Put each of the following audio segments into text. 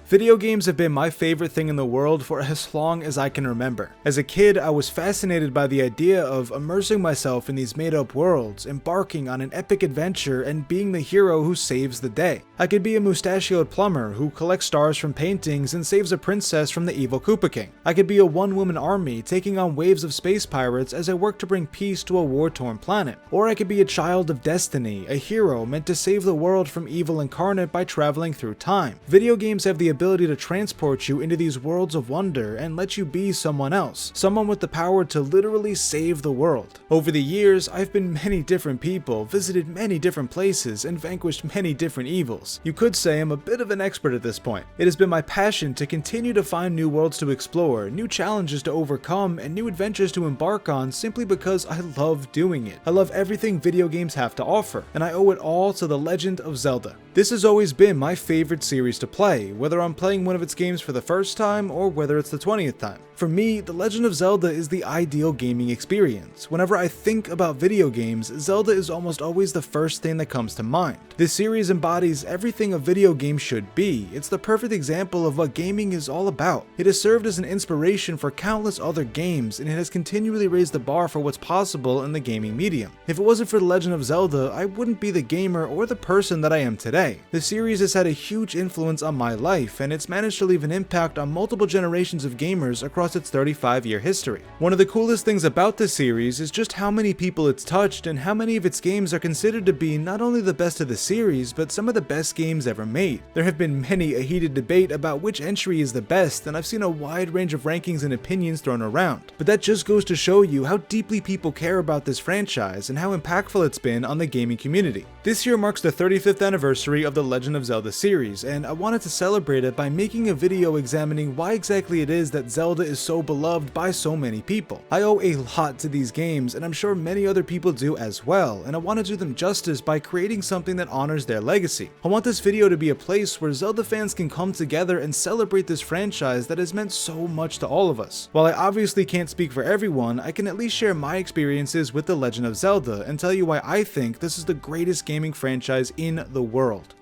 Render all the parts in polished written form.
Video games have been my favorite thing in the world for as long as I can remember. As a kid, I was fascinated by the idea of immersing myself in these made-up worlds, embarking on an epic adventure, and being the hero who saves the day. I could be a mustachioed plumber who collects stars from paintings and saves a princess from the evil Koopa King. I could be a one-woman army taking on waves of space pirates as I work to bring peace to a war-torn planet. Or I could be a child of destiny, a hero meant to save the world from evil incarnate by traveling through time. Video games have the ability to transport you into these worlds of wonder and let you be someone else, someone with the power to literally save the world. Over the years, I've been many different people, visited many different places, and vanquished many different evils. You could say I'm a bit of an expert at this point. It has been my passion to continue to find new worlds to explore, new challenges to overcome, and new adventures to embark on simply because I love doing it. I love everything video games have to offer, and I owe it all to The Legend of Zelda. This has always been my favorite series to play, whether I'm playing one of its games for the first time or whether it's the 20th time. For me, The Legend of Zelda is the ideal gaming experience. Whenever I think about video games, Zelda is almost always the first thing that comes to mind. This series embodies everything a video game should be. It's the perfect example of what gaming is all about. It has served as an inspiration for countless other games, and it has continually raised the bar for what's possible in the gaming medium. If it wasn't for The Legend of Zelda, I wouldn't be the gamer or the person that I am today. The series has had a huge influence on my life, and it's managed to leave an impact on multiple generations of gamers across its 35-year history. One of the coolest things about this series is just how many people it's touched and how many of its games are considered to be not only the best of the series, but some of the best games ever made. There have been many a heated debate about which entry is the best, and I've seen a wide range of rankings and opinions thrown around. But that just goes to show you how deeply people care about this franchise and how impactful it's been on the gaming community. This year marks the 35th anniversary of the Legend of Zelda series, and I wanted to celebrate it by making a video examining why exactly it is that Zelda is so beloved by so many people. I owe a lot to these games, and I'm sure many other people do as well, and I want to do them justice by creating something that honors their legacy. I want this video to be a place where Zelda fans can come together and celebrate this franchise that has meant so much to all of us. While I obviously can't speak for everyone, I can at least share my experiences with The Legend of Zelda and tell you why I think this is the greatest gaming franchise in the world.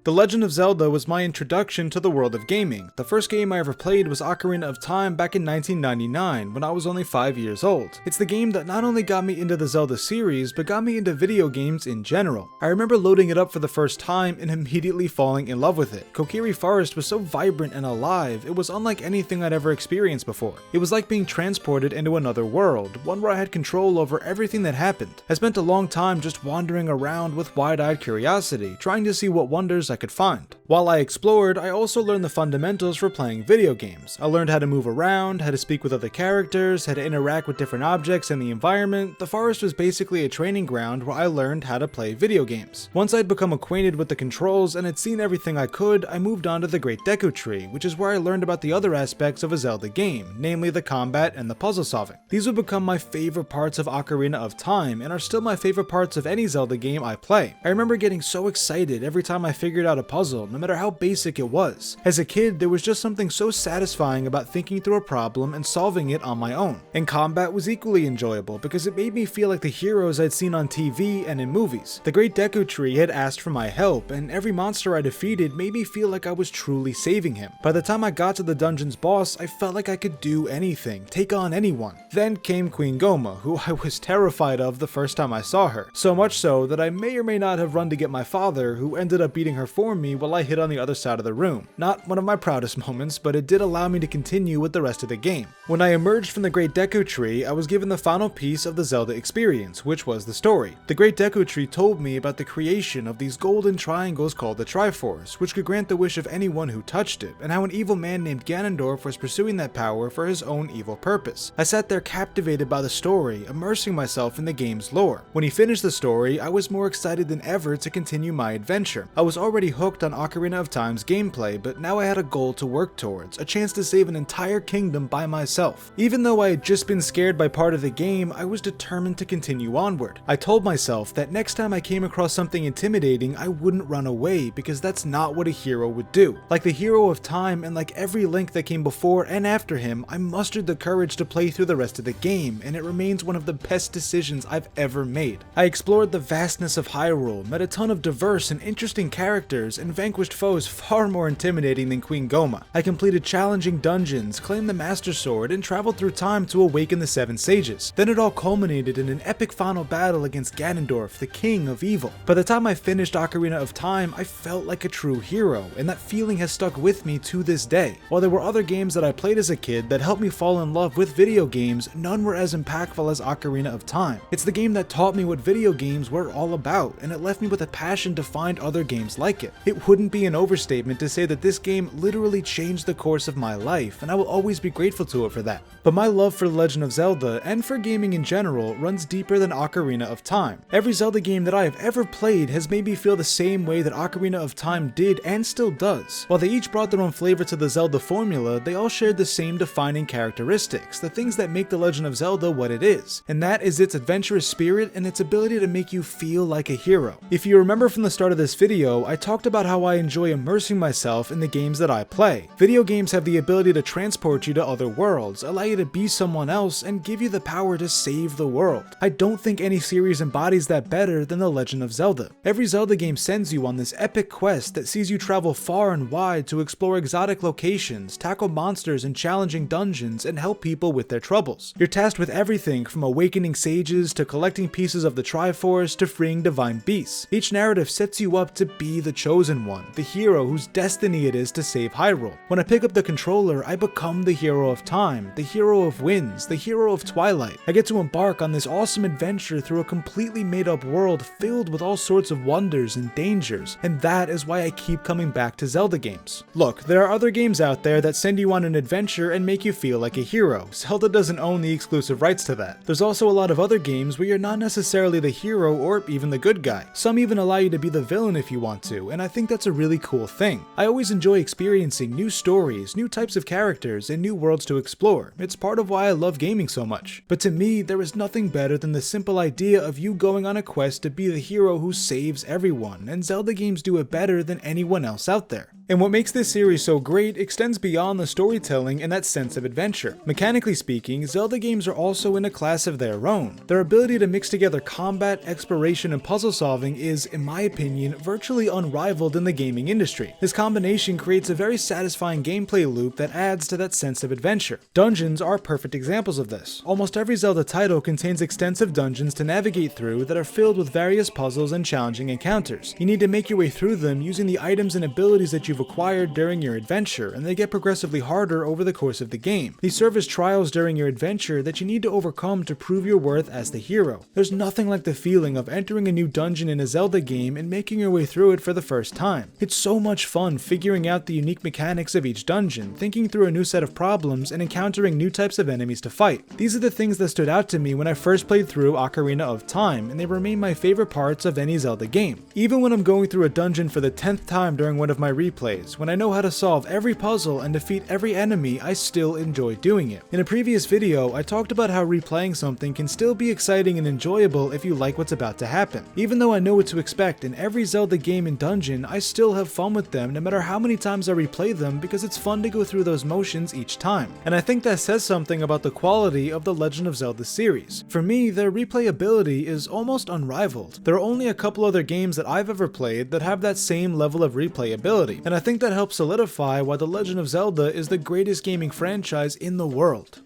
The Legend of Zelda was my introduction to the world of gaming. The first game I ever played was Ocarina of Time back in 1999, when I was only 5 years old. It's the game that not only got me into the Zelda series, but got me into video games in general. I remember loading it up for the first time and immediately falling in love with it. Kokiri Forest was so vibrant and alive, it was unlike anything I'd ever experienced before. It was like being transported into another world, one where I had control over everything that happened. I spent a long time just wandering around with wide-eyed curiosity, trying to see what wonders I could find. While I explored, I also learned the fundamentals for playing video games. I learned how to move around, how to speak with other characters, how to interact with different objects in the environment. The forest was basically a training ground where I learned how to play video games. Once I'd become acquainted with the controls and had seen everything I could, I moved on to the Great Deku Tree, which is where I learned about the other aspects of a Zelda game, namely the combat and the puzzle solving. These would become my favorite parts of Ocarina of Time and are still my favorite parts of any Zelda game I play. I remember getting so excited every time I figured out a puzzle, no matter how basic it was. As a kid, there was just something so satisfying about thinking through a problem and solving it on my own. And combat was equally enjoyable because it made me feel like the heroes I'd seen on TV and in movies. The Great Deku Tree had asked for my help, and every monster I defeated made me feel like I was truly saving him. By the time I got to the dungeon's boss, I felt like I could do anything, take on anyone. Then came Queen Goma, who I was terrified of the first time I saw her. So much so that I may or may not have run to get my father, who ended up beating her for me while I hid on the other side of the room. Not one of my proudest moments, but it did allow me to continue with the rest of the game. When I emerged from the Great Deku Tree, I was given the final piece of the Zelda experience, which was the story. The Great Deku Tree told me about the creation of these golden triangles called the Triforce, which could grant the wish of anyone who touched it, and how an evil man named Ganondorf was pursuing that power for his own evil purpose. I sat there captivated by the story, immersing myself in the game's lore. When he finished the story, I was more excited than ever to continue my adventure. I was already hooked on Ocarina Ocarina of Time's gameplay, but now I had a goal to work towards, a chance to save an entire kingdom by myself. Even though I had just been scared by part of the game, I was determined to continue onward. I told myself that next time I came across something intimidating, I wouldn't run away, because that's not what a hero would do. Like the hero of Time and like every Link that came before and after him, I mustered the courage to play through the rest of the game, and it remains one of the best decisions I've ever made. I explored the vastness of Hyrule, met a ton of diverse and interesting characters, and vanquished foes far more intimidating than Queen Goma. I completed challenging dungeons, claimed the Master Sword, and traveled through time to awaken the Seven Sages. Then it all culminated in an epic final battle against Ganondorf, the King of Evil. By the time I finished Ocarina of Time, I felt like a true hero, and that feeling has stuck with me to this day. While there were other games that I played as a kid that helped me fall in love with video games, none were as impactful as Ocarina of Time. It's the game that taught me what video games were all about, and it left me with a passion to find other games like it. It wouldn't be an overstatement to say that this game literally changed the course of my life, and I will always be grateful to it for that. But my love for The Legend of Zelda, and for gaming in general, runs deeper than Ocarina of Time. Every Zelda game that I have ever played has made me feel the same way that Ocarina of Time did and still does. While they each brought their own flavor to the Zelda formula, they all shared the same defining characteristics, the things that make The Legend of Zelda what it is, and that is its adventurous spirit and its ability to make you feel like a hero. If you remember from the start of this video, I talked about how I enjoy immersing myself in the games that I play. Video games have the ability to transport you to other worlds, allow you to be someone else, and give you the power to save the world. I don't think any series embodies that better than The Legend of Zelda. Every Zelda game sends you on this epic quest that sees you travel far and wide to explore exotic locations, tackle monsters in challenging dungeons, and help people with their troubles. You're tasked with everything from awakening sages to collecting pieces of the Triforce to freeing divine beasts. Each narrative sets you up to be the chosen one, the hero whose destiny it is to save Hyrule. When I pick up the controller, I become the hero of Time, the hero of winds, the hero of Twilight. I get to embark on this awesome adventure through a completely made-up world filled with all sorts of wonders and dangers, and that is why I keep coming back to Zelda games. Look, there are other games out there that send you on an adventure and make you feel like a hero. Zelda doesn't own the exclusive rights to that. There's also a lot of other games where you're not necessarily the hero or even the good guy. Some even allow you to be the villain if you want to, and I think that's a really cool thing. I always enjoy experiencing new stories, new types of characters, and new worlds to explore. It's part of why I love gaming so much. But to me, there is nothing better than the simple idea of you going on a quest to be the hero who saves everyone, and Zelda games do it better than anyone else out there. And what makes this series so great extends beyond the storytelling and that sense of adventure. Mechanically speaking, Zelda games are also in a class of their own. Their ability to mix together combat, exploration, and puzzle solving is, in my opinion, virtually unrivaled in the gaming industry. This combination creates a very satisfying gameplay loop that adds to that sense of adventure. Dungeons are perfect examples of this. Almost every Zelda title contains extensive dungeons to navigate through that are filled with various puzzles and challenging encounters. You need to make your way through them using the items and abilities that you've acquired during your adventure, and they get progressively harder over the course of the game. These serve as trials during your adventure that you need to overcome to prove your worth as the hero. There's nothing like the feeling of entering a new dungeon in a Zelda game and making your way through it for the first time. It's so much fun figuring out the unique mechanics of each dungeon, thinking through a new set of problems, and encountering new types of enemies to fight. These are the things that stood out to me when I first played through Ocarina of Time, and they remain my favorite parts of any Zelda game. Even when I'm going through a dungeon for the 10th time during one of my replays, when I know how to solve every puzzle and defeat every enemy, I still enjoy doing it. In a previous video, I talked about how replaying something can still be exciting and enjoyable if you like what's about to happen. Even though I know what to expect in every Zelda game and dungeon, I still have fun with them no matter how many times I replay them, because it's fun to go through those motions each time. And I think that says something about the quality of the Legend of Zelda series. For me, their replayability is almost unrivaled. There are only a couple other games that I've ever played that have that same level of replayability, and I think that helps solidify why The Legend of Zelda is the greatest gaming franchise in the world.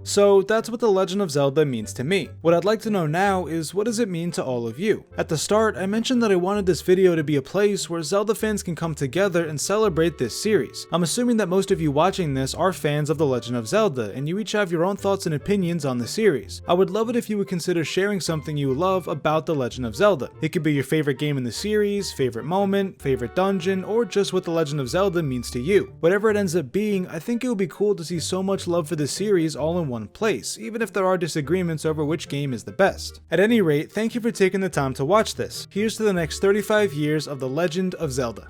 So that's what The Legend of Zelda means to me. What I'd like to know now is, what does it mean to all of you? At the start, I mentioned that I wanted this video to be a place where Zelda fans can come together and celebrate this series. I'm assuming that most of you watching this are fans of The Legend of Zelda, and you each have your own thoughts and opinions on the series. I would love it if you would consider sharing something you love about The Legend of Zelda. It could be your favorite game in the series, favorite moment, favorite dungeon, or just what The Legend of Zelda means to you. Whatever it ends up being, I think it would be cool to see so much love for this series all in one one place, even if there are disagreements over which game is the best. At any rate, thank you for taking the time to watch this. Here's to the next 35 years of The Legend of Zelda.